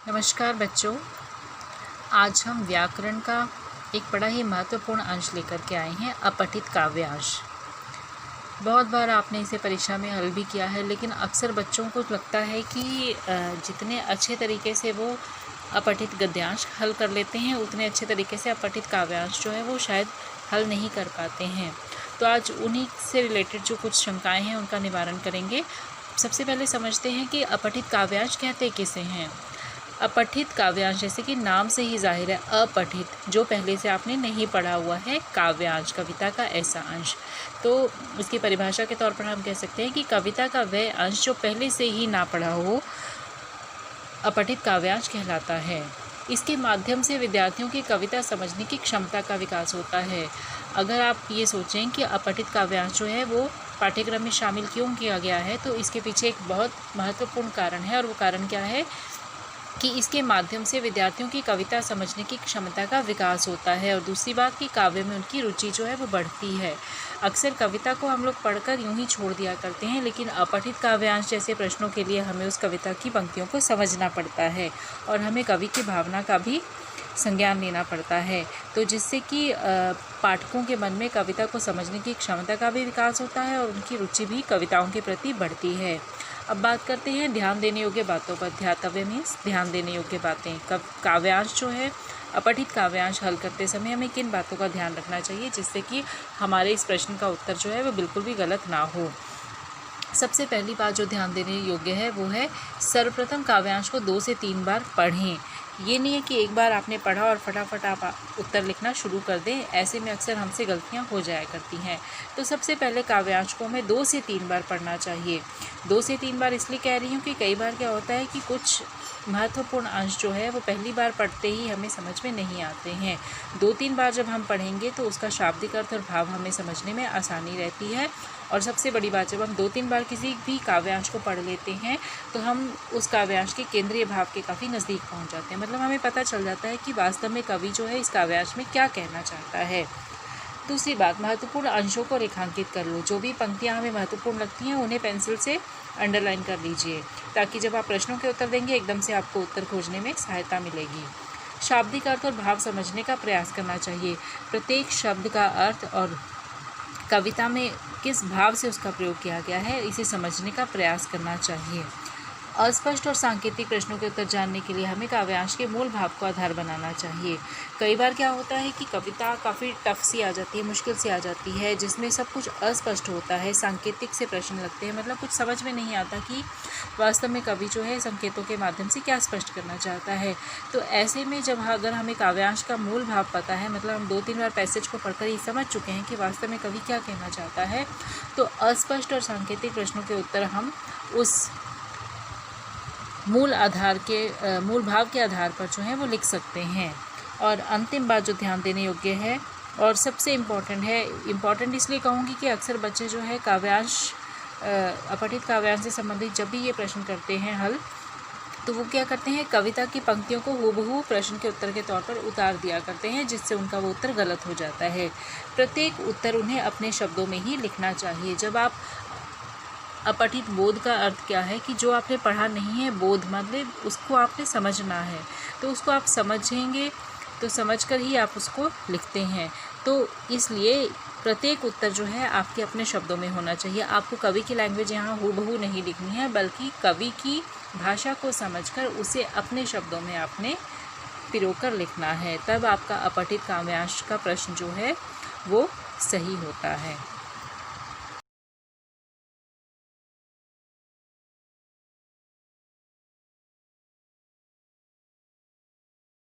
नमस्कार बच्चों, आज हम व्याकरण का एक बड़ा ही महत्वपूर्ण अंश लेकर के आए हैं, अपठित काव्यांश। बहुत बार आपने इसे परीक्षा में हल भी किया है, लेकिन अक्सर बच्चों को लगता है कि जितने अच्छे तरीके से वो अपठित गद्यांश हल कर लेते हैं, उतने अच्छे तरीके से अपठित काव्यांश जो है वो शायद हल नहीं कर पाते हैं। तो आज उन्हीं से रिलेटेड जो कुछ शंकाएँ हैं उनका निवारण करेंगे। सबसे पहले समझते हैं कि अपठित काव्यांश कहते किसे हैं। अपठित काव्यांश, जैसे कि नाम से ही जाहिर है, अपठित, जो पहले से आपने नहीं पढ़ा हुआ है, काव्यांश, कविता का ऐसा अंश। तो इसकी परिभाषा के तौर पर हम कह सकते हैं कि कविता का वह अंश जो पहले से ही ना पढ़ा हो, अपठित काव्यांश कहलाता है। इसके माध्यम से विद्यार्थियों की कविता समझने की क्षमता का विकास होता है। अगर आप ये सोचें कि अपठित काव्यांश जो है वो पाठ्यक्रम में शामिल क्यों किया गया है, तो इसके पीछे एक बहुत महत्वपूर्ण कारण है, और वो कारण क्या है कि इसके माध्यम से विद्यार्थियों की कविता समझने की क्षमता का विकास होता है। और दूसरी बात कि काव्य में उनकी रुचि जो है वो बढ़ती है। अक्सर कविता को हम लोग पढ़कर यूं ही छोड़ दिया करते हैं, लेकिन अपठित काव्यांश जैसे प्रश्नों के लिए हमें उस कविता की पंक्तियों को समझना पड़ता है और हमें कवि की भावना का भी संज्ञान लेना पड़ता है, तो जिससे कि पाठकों के मन में कविता को समझने की क्षमता का भी विकास होता है और उनकी रुचि भी कविताओं के प्रति बढ़ती है। अब बात करते हैं ध्यान देने योग्य बातों पर। ध्यातव्य मीन्स ध्यान देने योग्य बातें। काव्यांश जो है, अपठित काव्यांश हल करते समय हमें किन बातों का ध्यान रखना चाहिए, जिससे कि हमारे इस प्रश्न का उत्तर जो है वो बिल्कुल भी गलत ना हो। सबसे पहली बात जो ध्यान देने योग्य है वो है, सर्वप्रथम काव्यांश को 2 से 3 बार पढ़ें। ये नहीं है कि एक बार आपने पढ़ा और फटाफट आप उत्तर लिखना शुरू कर दें। ऐसे में अक्सर हमसे गलतियां हो जाया करती हैं। तो सबसे पहले काव्यांश को हमें 2 से 3 बार पढ़ना चाहिए। 2 से 3 बार इसलिए कह रही हूँ कि कई बार क्या होता है कि कुछ महत्वपूर्ण अंश जो है वो पहली बार पढ़ते ही हमें समझ में नहीं आते हैं। 2-3 बार जब हम पढ़ेंगे तो उसका शाब्दिक अर्थ और भाव हमें समझने में आसानी रहती है। और सबसे बड़ी बात, जब हम 2-3 बार किसी भी काव्यांश को पढ़ लेते हैं तो हम उस काव्यांश के केंद्रीय भाव के काफ़ी नज़दीक पहुंच जाते हैं। मतलब हमें पता चल जाता है कि वास्तव में कवि जो है इस काव्यांश में क्या कहना चाहता है। दूसरी बात, महत्वपूर्ण अंशों को रेखांकित कर लो। जो भी पंक्तियां हमें महत्वपूर्ण लगती हैं उन्हें पेंसिल से अंडरलाइन कर लीजिए, ताकि जब आप प्रश्नों के उत्तर देंगे एकदम से आपको उत्तर खोजने में सहायता मिलेगी। शाब्दिक अर्थ और भाव समझने का प्रयास करना चाहिए। प्रत्येक शब्द का अर्थ और कविता में किस भाव से उसका प्रयोग किया गया है, इसे समझने का प्रयास करना चाहिए। अस्पष्ट और सांकेतिक प्रश्नों के उत्तर जानने के लिए हमें काव्यांश के मूल भाव को आधार बनाना चाहिए। कई बार क्या होता है कि कविता काफ़ी टफ सी आ जाती है, मुश्किल सी आ जाती है, जिसमें सब कुछ अस्पष्ट होता है, सांकेतिक से प्रश्न लगते हैं, मतलब कुछ समझ में नहीं आता कि वास्तव में कवि जो है संकेतों के माध्यम से क्या स्पष्ट करना चाहता है। तो ऐसे में जब अगर हमें काव्यांश का मूल भाव पता है, मतलब हम 2-3 बार पैसेज को पढ़कर ही समझ चुके हैं कि वास्तव में कवि क्या कहना चाहता है, तो अस्पष्ट और सांकेतिक प्रश्नों के उत्तर हम उस मूल भाव के आधार पर जो है वो लिख सकते हैं। और अंतिम बात जो ध्यान देने योग्य है और सबसे इम्पॉर्टेंट इसलिए कहूँगी कि अक्सर बच्चे जो है काव्यांश, अपठित काव्यांश से संबंधित जब भी ये प्रश्न करते हैं हल, तो वो क्या करते हैं, कविता की पंक्तियों को हूबहू प्रश्न के उत्तर के तौर पर उतार दिया करते हैं, जिससे उनका वो उत्तर गलत हो जाता है। प्रत्येक उत्तर उन्हें अपने शब्दों में ही लिखना चाहिए। जब आप अपठित, बोध का अर्थ क्या है कि जो आपने पढ़ा नहीं है, बोध मतलब उसको आपने समझना है, तो उसको आप समझेंगे तो समझकर ही आप उसको लिखते हैं। तो इसलिए प्रत्येक उत्तर जो है आपके अपने शब्दों में होना चाहिए। आपको कवि की लैंग्वेज यहाँ हूबहू नहीं लिखनी है, बल्कि कवि की भाषा को समझकर उसे अपने शब्दों में आपने पिरोकर लिखना है। तब आपका अपठित काव्यांश का प्रश्न जो है वो सही होता है।